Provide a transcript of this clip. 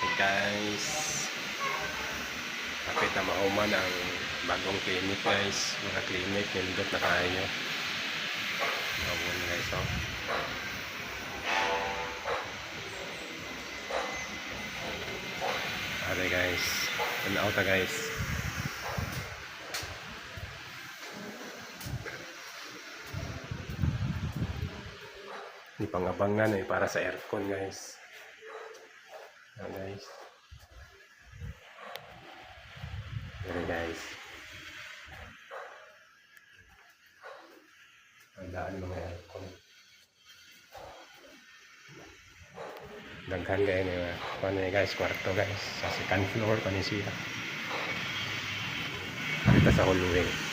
Hey guys, kapit na mauman ang bagong clinic guys. Mga clinic, nindot na kayo. Mauman guys, oh. Are guys, tanaw ta guys. Di pangabangan eh, para sa aircon guys. Guys. Here guys. Andaan mga aircon. Daghan kayo na paano guys, kwarto guys. Sa second floor pa ni siya. Kita sa hallway.